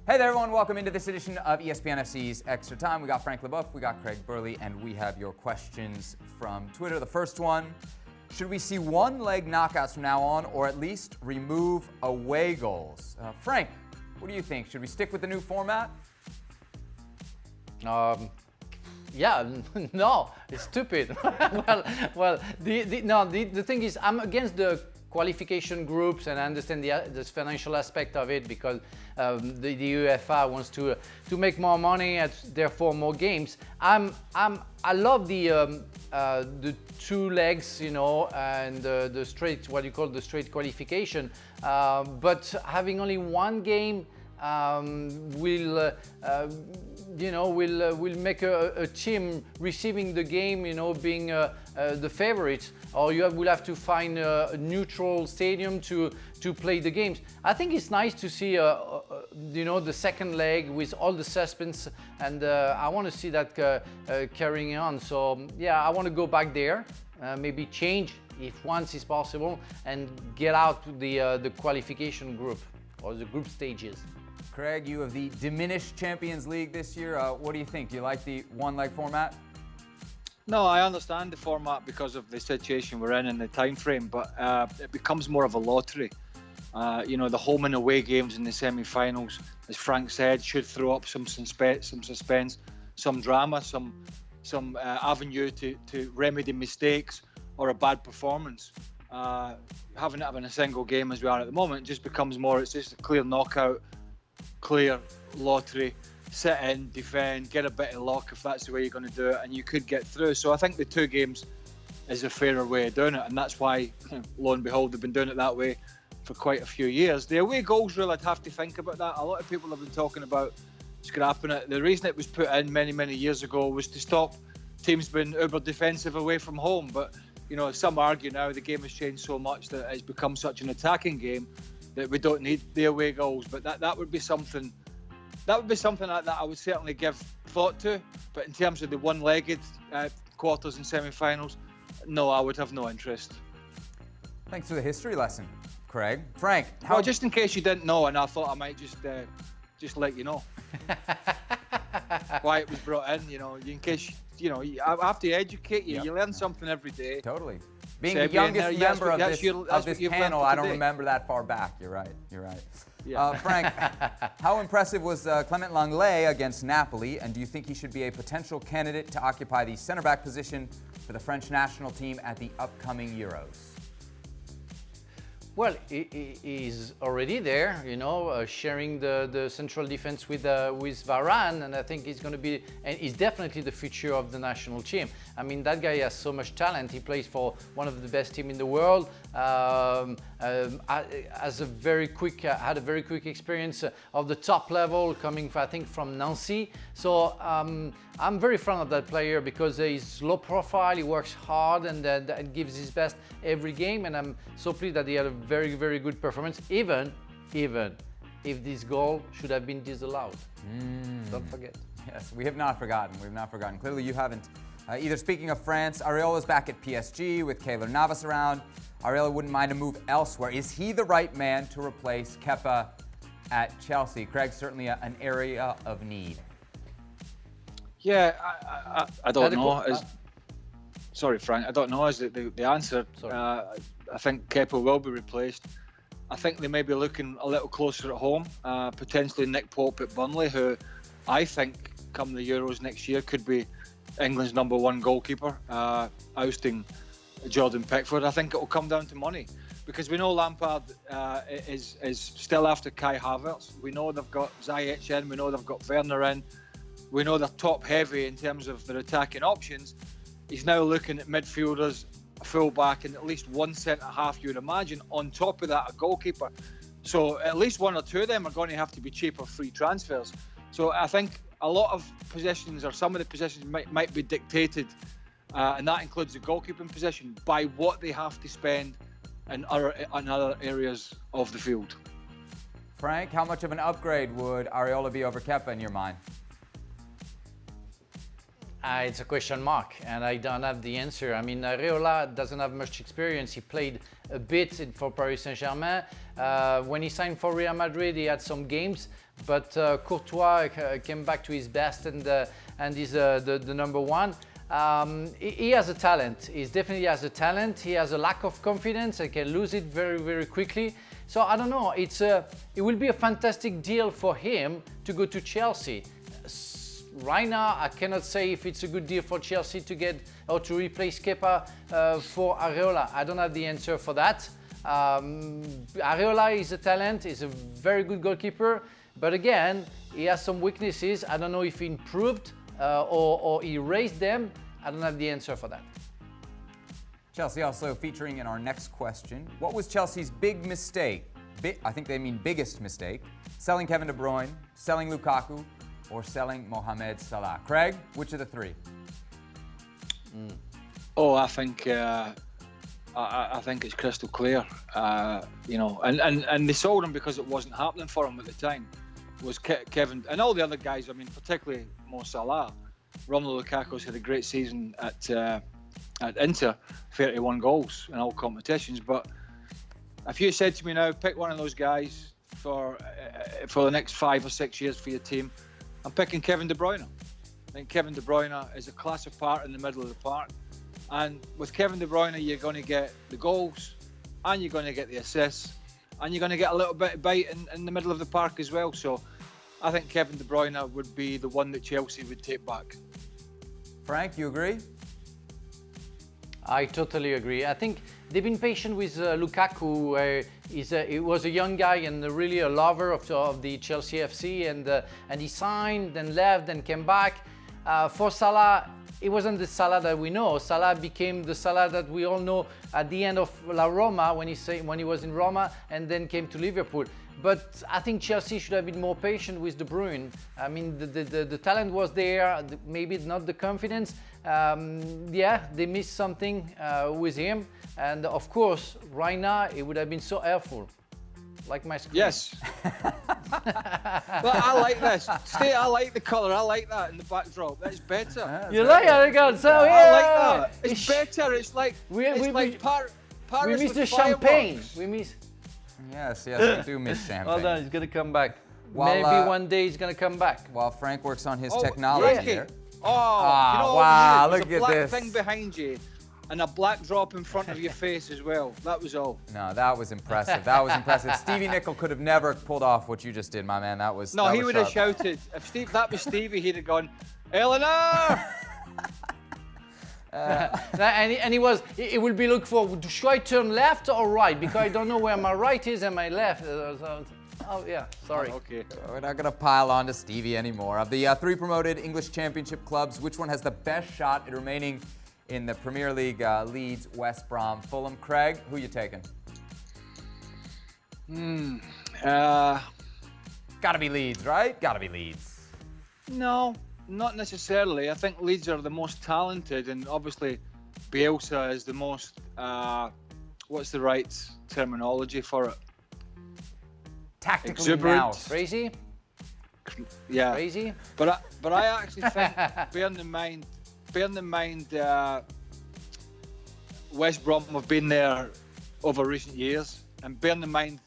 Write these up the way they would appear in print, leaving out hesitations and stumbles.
Hey there, everyone. Welcome into this edition of ESPN FC's Extra Time. We got Frank Leboeuf, we got Craig Burley, and we have your questions from Twitter. The first one, should we see one-leg knockouts from now on, or at least remove away goals? Frank, what do you think? Should we stick with the new format? Yeah, no, it's stupid. The thing is, I'm against the qualification groups, and I understand the financial aspect of it because the UEFA wants to make more money and therefore more games. I love the two legs, you know, and the straight, what you call the straight qualification. But having only one game will make a team receiving the game, you know, being the favorites, or will have to find a neutral stadium to play the games. I think it's nice to see, the second leg with all the suspense, and I want to see that carrying on. So yeah, I want to go back there, maybe change if once is possible, and get out the qualification group or the group stages. Craig, you have the diminished Champions League this year. What do you think? Do you like the one-leg format? No, I understand the format because of the situation we're in and the time frame, but it becomes more of a lottery. The home and away games in the semi-finals, as Frank said, should throw up some suspense, some drama, some avenue to remedy mistakes or a bad performance. Having a single game as we are at the moment just becomes more. It's just a clear knockout, clear lottery. Sit in, defend, get a bit of luck if that's the way you're going to do it, and you could get through. So I think the two games is a fairer way of doing it, and that's why, lo and behold, they've been doing it that way for quite a few years. The away goals rule, I'd have to think about that. A lot of people have been talking about scrapping it. The reason it was put in many years ago was to stop teams being uber defensive away from home. But some argue now the game has changed so much that it's become such an attacking game that we don't need the away goals. But that would be something. That would be something that I would certainly give thought to. But in terms of the one-legged quarters and semi-finals, no, I would have no interest. Thanks for the history lesson, Craig. Frank, well, just in case you didn't know, and I thought I might just let you know why it was brought in. In case I have to educate you. Yep. You learn something every day. Totally. Being the youngest member of this panel, I don't remember that far back. You're right. Yeah. Frank, how impressive was Clement Lenglet against Napoli, and do you think he should be a potential candidate to occupy the center-back position for the French national team at the upcoming Euros? Well, he's already there, sharing the central defense with Varane, and I think he's going to be, and he's definitely the future of the national team. I mean, that guy has so much talent. He plays for one of the best teams in the world. Had a very quick experience of the top level, coming, I think, from Nancy. So I'm very fond of that player because he's low profile, he works hard, and gives his best every game. And I'm so pleased that he had a very, very good performance, even if this goal should have been disallowed. Don't forget. Yes, we have not forgotten. Clearly you haven't. Either. Speaking of France, Areola's back at PSG with Keylor Navas around. Areola wouldn't mind a move elsewhere. Is he the right man to replace Kepa at Chelsea? Craig, certainly an area of need. Yeah, I don't know. Sorry, Frank, I don't know is the answer. I think Kepa will be replaced. I think they may be looking a little closer at home, potentially Nick Pope at Burnley, who I think come the Euros next year could be England's #1 goalkeeper, ousting Jordan Pickford. I think it will come down to money because we know Lampard is still after Kai Havertz. We know they've got Ziyech in, we know they've got Werner in, we know they're top heavy in terms of their attacking options. He's now looking at midfielders, a full-back, and at least one centre-half, you would imagine. On top of that, a goalkeeper. So at least one or two of them are going to have to be cheaper free transfers. So I think a lot of positions, or some of the positions, might be dictated, and that includes the goalkeeping position, by what they have to spend in other areas of the field. Frank, how much of an upgrade would Areola be over Kepa in your mind? It's a question mark, and I don't have the answer. I mean, Areola doesn't have much experience. He played a bit for Paris Saint-Germain. When he signed for Real Madrid, he had some games, but Courtois came back to his best and is the number one. He has a talent. He definitely has a talent. He has a lack of confidence and can lose it very, very quickly. So I don't know. It will be a fantastic deal for him to go to Chelsea. Right now, I cannot say if it's a good deal for Chelsea to get or to replace Kepa for Areola. I don't have the answer for that. Areola is a talent. He's a very good goalkeeper. But again, he has some weaknesses. I don't know if he improved or he raised them. I don't have the answer for that. Chelsea also featuring in our next question. What was Chelsea's big mistake? I think they mean biggest mistake. Selling Kevin De Bruyne, selling Lukaku, or selling Mohamed Salah? Craig, which of the three? Oh, I think it's crystal clear. You know, and they sold him because it wasn't happening for him at the time. Was Kevin and all the other guys. I mean, particularly Mo Salah. Romelu Lukaku's had a great season at Inter, 31 goals in all competitions. But if you said to me now, pick one of those guys for the next 5 or 6 years for your team, I'm picking Kevin De Bruyne. I think Kevin De Bruyne is a class apart in the middle of the park. And with Kevin De Bruyne, you're going to get the goals, and you're going to get the assists, and you're going to get a little bit of bite in the middle of the park as well. So I think Kevin De Bruyne would be the one that Chelsea would take back. Frank, you agree? I totally agree. I think they've been patient with Lukaku. He was a young guy and really a lover of the Chelsea FC, and he signed, then left, then came back. For Salah, it wasn't the Salah that we know. Salah became the Salah that we all know at the end of La Roma when he was in Roma and then came to Liverpool. But I think Chelsea should have been more patient with De Bruyne. I mean, the talent was there, maybe not the confidence. Yeah, they missed something with him. And of course, right now, it would have been so helpful. Like my screen. Yes. Well, I like this. I like the colour. I like that in the backdrop. That's better. You like it? God. So yeah, I like that. It's better. It's like Paris. We miss the champagne. We miss. Yes, we do miss champagne. Hold on, he's gonna come back. Maybe one day he's gonna come back. While Frank works on his technology here. Oh, you know wow! Look at this. this. Thing behind you. And a black drop in front of your face as well. That was all. No, that was impressive. That was impressive. Stevie Nicol could have never pulled off what you just did, my man. That was. No, he would have shouted. If that was Stevie, he'd have gone, Eleanor! And he will be looking for, should I turn left or right? Because I don't know where my right is and my left. Oh, yeah, sorry. Okay. We're not going to pile on to Stevie anymore. Of the 3 promoted English Championship clubs, which one has the best shot at remaining in the Premier League? Leeds, West Brom, Fulham. Craig, who you taking? Gotta be Leeds, right? Gotta be Leeds. No, not necessarily. I think Leeds are the most talented, and obviously Bielsa is the most, what's the right terminology for it? Tactically exuberant. Crazy? Yeah. Crazy? But I actually think, bearing in mind, West Brom have been there over recent years, and bearing in mind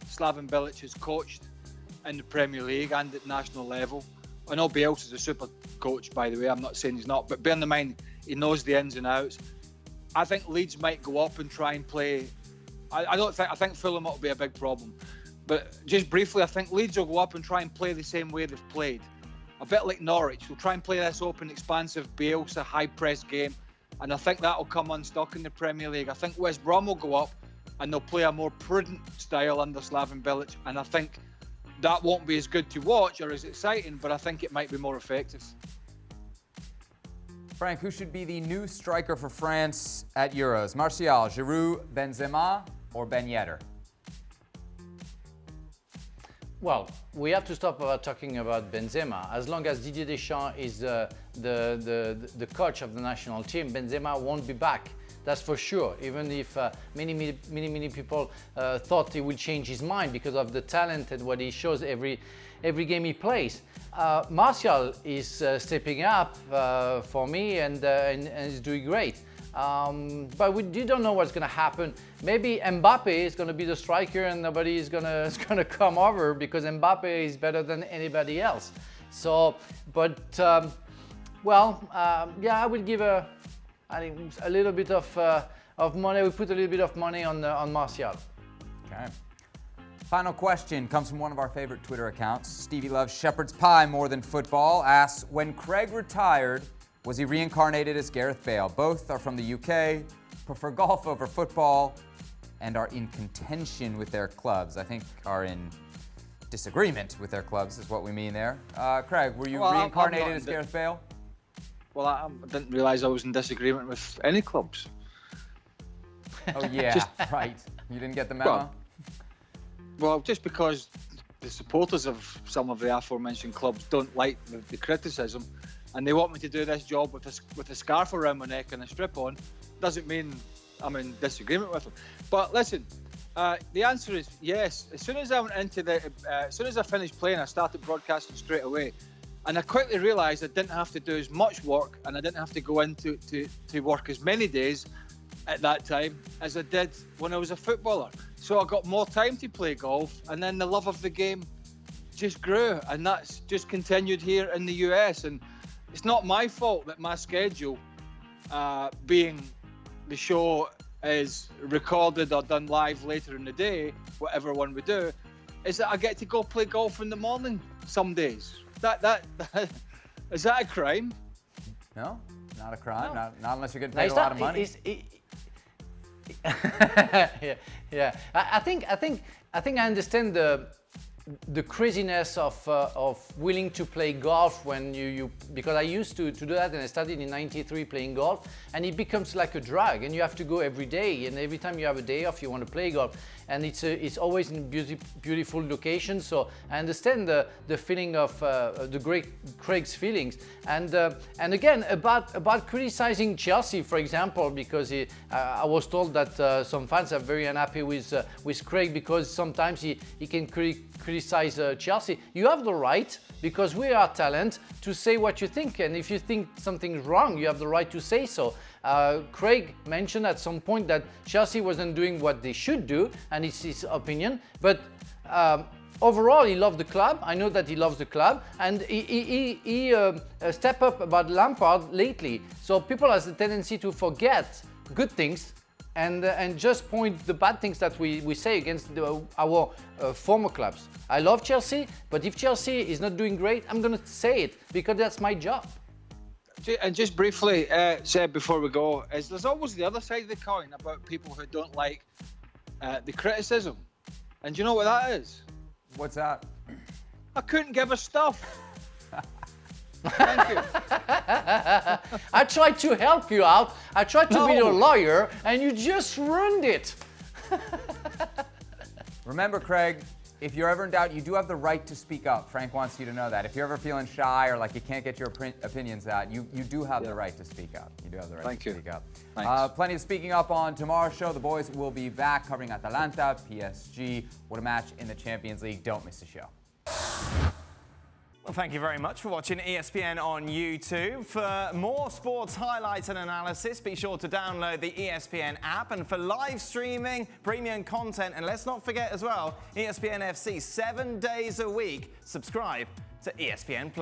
Slaven Bilic has coached in the Premier League and at national level. I know Bielsa's a super coach, by the way. I'm not saying he's not, but bearing in mind he knows the ins and outs. I think Leeds might go up and try and play. I think Fulham will be a big problem. But just briefly, I think Leeds will go up and try and play the same way they've played. A bit like Norwich. They'll try and play this open, expansive Bielsa high-press game. And I think that'll come unstuck in the Premier League. I think West Brom will go up and they'll play a more prudent style under Slaven Bilic. And I think that won't be as good to watch or as exciting, but I think it might be more effective. Frank, who should be the new striker for France at Euros? Martial, Giroud, Benzema, or Ben Yedder? Well, we have to stop talking about Benzema. As long as Didier Deschamps is the coach of the national team, Benzema won't be back. That's for sure. Even if many people thought he will change his mind because of the talent and what he shows every game he plays. Martial is stepping up for me and is doing great. But you don't know what's going to happen. Maybe Mbappe is going to be the striker and nobody is going to come over because Mbappe is better than anybody else. So, but, yeah, I will give a little bit of money. We put a little bit of money on Martial. Okay. Final question comes from one of our favorite Twitter accounts. Stevie loves shepherd's pie more than football. Asks, when Craig retired, was he reincarnated as Gareth Bale? Both are from the UK, prefer golf over football, and are in contention with their clubs. I think are in disagreement with their clubs is what we mean there. Craig, were you reincarnated as Gareth Bale? Well, I didn't realise I was in disagreement with any clubs. Oh yeah, right. You didn't get the memo? Well, just because the supporters of some of the aforementioned clubs don't like the criticism, and they want me to do this job with a scarf around my neck and a strip on, doesn't mean I'm in disagreement with them. But listen, the answer is yes. As soon as I went into as soon as I finished playing, I started broadcasting straight away, and I quickly realised I didn't have to do as much work, and I didn't have to go into to work as many days at that time as I did when I was a footballer. So I got more time to play golf, and then the love of the game just grew, and that's just continued here in the US. And it's not my fault that my schedule, being the show is recorded or done live later in the day, whatever one we do, is that I get to go play golf in the morning some days. That is that a crime? No, not a crime. No. Not unless you're getting No, paid a lot of money. Yeah. I think I understand the craziness of willing to play golf when you because I used to do that, and I started in '93 playing golf, and it becomes like a drag, and you have to go every day, and every time you have a day off you want to play golf, and it's always in beautiful locations. So I understand the feeling of the great Craig's feelings, and again about criticizing Chelsea, for example, because I was told that some fans are very unhappy with Craig because sometimes he can criticize Chelsea. You have the right, because we are talent, to say what you think, and if you think something's wrong, you have the right to say so. Craig mentioned at some point that Chelsea wasn't doing what they should do, and it's his opinion, but overall he loved the club. I know that he loves the club, and he stepped up about Lampard lately. So people have a tendency to forget good things and just point the bad things that we say against our former clubs. I love Chelsea, but if Chelsea is not doing great, I'm going to say it because that's my job. And just briefly, said before we go, is there's always the other side of the coin about people who don't like the criticism. And do you know what that is? What's that? I couldn't give a stuff. Thank you. I tried to help you out. I tried to be your lawyer, and you just ruined it. Remember, Craig, if you're ever in doubt, you do have the right to speak up. Frank wants you to know that. If you're ever feeling shy or like you can't get your opinions out, you do have the right to speak up. You do have the right to speak up. Thanks. Plenty of speaking up on tomorrow's show. The boys will be back covering Atalanta, PSG. What a match in the Champions League. Don't miss the show. Well, thank you very much for watching ESPN on YouTube. For more sports highlights and analysis, be sure to download the ESPN app. And for live streaming, premium content, and let's not forget as well, ESPN FC 7 days a week, subscribe to ESPN+.